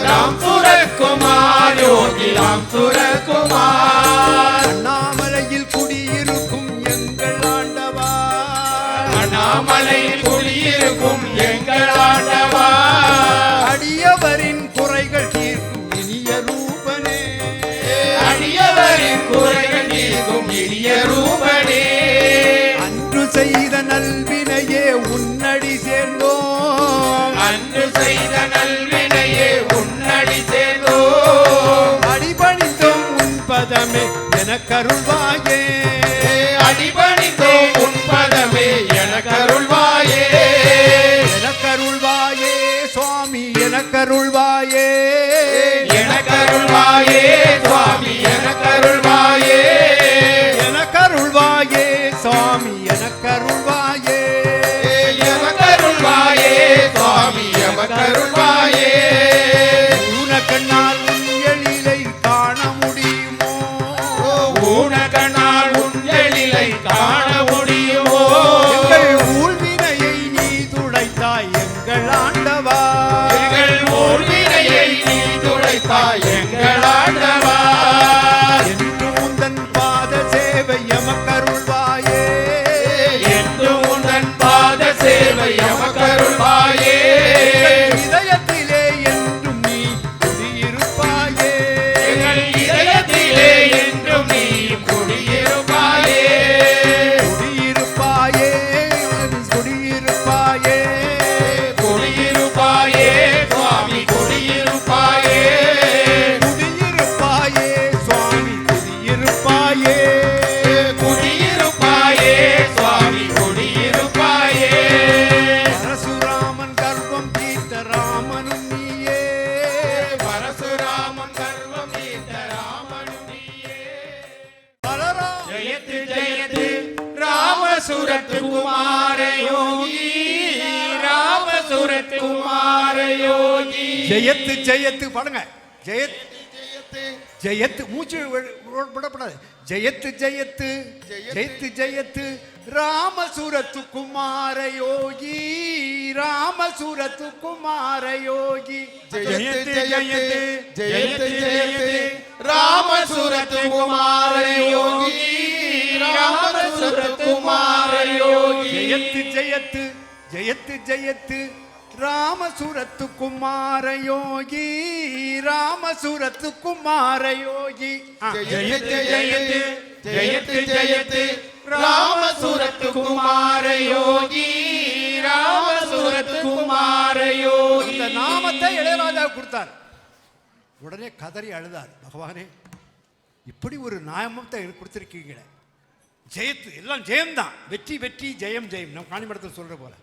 ராம் சூரத்குமார் யோகி ராம் சூரத்குமார். அண்ணாமலையில் குடியிருக்கும் எங்கள் ஆண்டவா, அண்ணாமலையில் குடியிருக்கும் எங்கள் ஆண்டவா, அடியவரின் குறைகள் தீர்க்கும் இனிய ரூபனே, அடியவரின் குறைகள் தீர்க்கும் இனிய ரூபனே. அன்று செய்த நல்வினையே உன்னடி சேர்ந்தோம், அன்று செய்த நல்வினையே உன்னடி சேர்ந்தோம். அடிபணிந்தோம் உன் பதமே எனக்கருள்வாயே, அடிபணிந்தோம் உன் பதமே எனக்கருள்வாயே, எனக்கருள்வாயே சுவாமி எனக்கருள்வாயே, எனக்கருள்வாயே சுவாமி எனக்கருள்வாயே, எனக்கருள்வாயே சுவாமி எனக்கருள்வாயே, எமக்கருள்வாயே சுவாமி எமக்கருள்வாயே. ஊனக்கண்ணால் உன் எழிலை காண முடியுமோ, ஊனக்கண்ணால் உன் எழிலை காண முடியுமோ. எங்கள் ஊழ்வினையை நீ துடைத்தாய் எங்கள் ஆண்டவா, எங்கள் ஊழ்வினையை நீ துடைத்தாய் எங்கள் ஆண்டவா. என்று உந்தன் பாத சேவை எமக்கருள்வாயே, என்று உந்தன் பாத சேவை எமக்கருள்வாயே. இதயத்திலே என்றும் நீ குடியிருப்பாயே, எங்கள் இதயத்திலே என்றும் நீ குடியிருப்பாயே. குடியிருப்பாயே குடியிருப்பாயே, குடியிருப்பாயே சுவாமி குடியிருப்பாயே. குடியிருப்பாயே சுவாமி குடியிருப்பாயே, குடியிருப்பாயே சுவாமி குடியிருப்பாயே. பரசுராமன் கர்வம் தீர்த்த ராமனும் நீயே, பரசுராமன் கர்வம் தீர்த்த ராமனும் நீயே. பலராம் ஜெயத்து ஜெயத்து ராமசுரத் குமார யோகி, ராமசுரத் குமார யோகி. ஜெயத்து ஜெயத்து பாடுங்க, ஜெயத் ஜெயத்து மூச்சு விடப்படாது, ஜெயத்து ஜெயத்து ஜெயத்து ஜெயத்து ராமசுரத்து குமார யோகி, ராமசுரத்து குமார யோகி, ஜெயத்து ஜெயத்து ஜெயத்து ஜெயத்து ராமசுரத் குமார யோகி, ராமசுரத் குமார யோகி. ஜெயத்து ஜெயத்து ஜெயத்து ஜெயத்து ராமசுரத்து குமார யோகி, ராமசுரத்து குமார யோகி. ஜெயத்து ஜெயத்து ஜெயத்து ஜெயத்து ராமசுரத் குமார யோகி, ராமசுரத் குமார யோகி. இந்த நாமத்தை இளையராஜா கொடுத்தார். உடனே கதறி அழுதார், பகவானே இப்படி ஒரு நாமத்தை கொடுத்திருக்கீங்களே, ஜெயத்து எல்லாம் ஜெயம்தான், வெற்றி வெற்றி ஜெயம் ஜெயம். நம்ம காணிமடத்தில் சொல்ற போல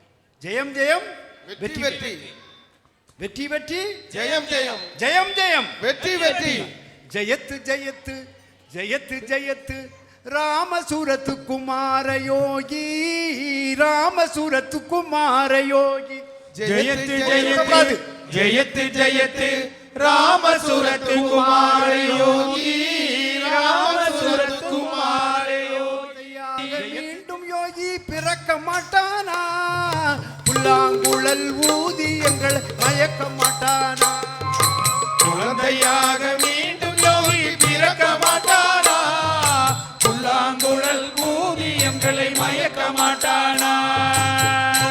ஜெயம் ஜெயம் வெற்றி வெற்றி வெற்றி வெற்றி ஜெயம் ஜெயம் ஜெயம் ஜெயம் வெற்றி வெற்றி. ஜெயத்து ஜெயத்து ஜெயத்து ஜெயத்து ராமசுரத்து குமார யோகி, ராமசுரத்து குமார யோகி. ஜெயத்து ஜெயத்து ஜெயத்து ஜெயத்து ராமசுரத் குமார யோகி, ராமசுரத் குமார யோகி. மீண்டும் யோகி பிறக்க மாட்டானா, புல்லாங்குழல் ஊதி எங்கள் மயக்க மாட்டானா, குழந்தையாக மீண்டும் யோகி பிறக்க மாட்டானா, புல்லாங்குழல் ஊதி எங்களை மயக்க மாட்டானா.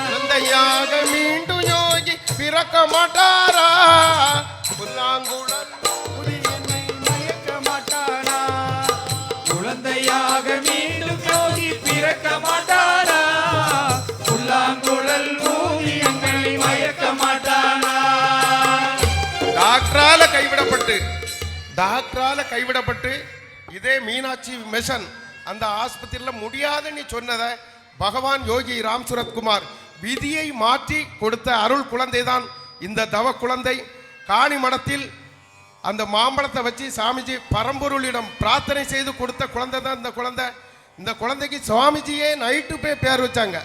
குழந்தையாக மீண்டும் யோகி பிறக்க மாட்டாரா, புல்லாங்குழல் ஊதி என்னை மயக்க மாட்டானா, குழந்தையாக மீண்டும் யோகி பிறக்க மாட்டானா, புல்லாங்குழல் ஊதி எங்களை மயக்க மாட்டானா. டாக்டரால கைவிடப்பட்டு இதே மீனாட்சி மிஷன் அந்த ஆஸ்பத்திரியில் முடியாது நீ சொன்னதை பகவான் யோகி ராம் சூரத்குமார் விதியை மாற்றி கொடுத்த அருள் குழந்தை தான் இந்த தவ குழந்தை. காணி மடத்தில் அந்த மாம்பழத்தை வச்சு சாமிஜி பரம்பொருளிடம் பிரார்த்தனை செய்து கொடுத்த குழந்தை தான் இந்த குழந்தை. இந்த குழந்தைக்கு சுவாமிஜியே நைட்டு போய் பேர் வச்சாங்க.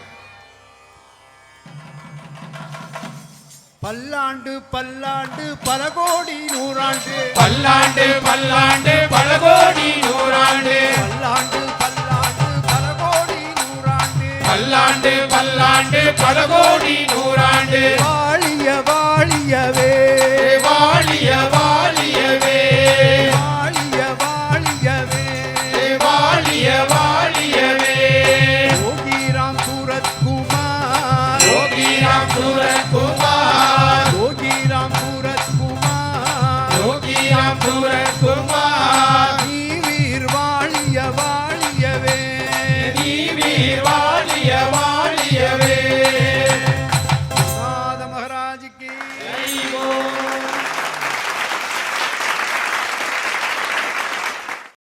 பல்லாண்டு பல்லாண்டு பல கோடி நூறாண்டு, பல்லாண்டு பல்லாண்டு பல கோடி நூறாண்டு, பல்லாண்டு பல்லாண்டு பல கோடி நூறாண்டு, பல்லாண்டு பல்லாண்டு பல கோடி நூறாண்டு. வாழிய வாழியவே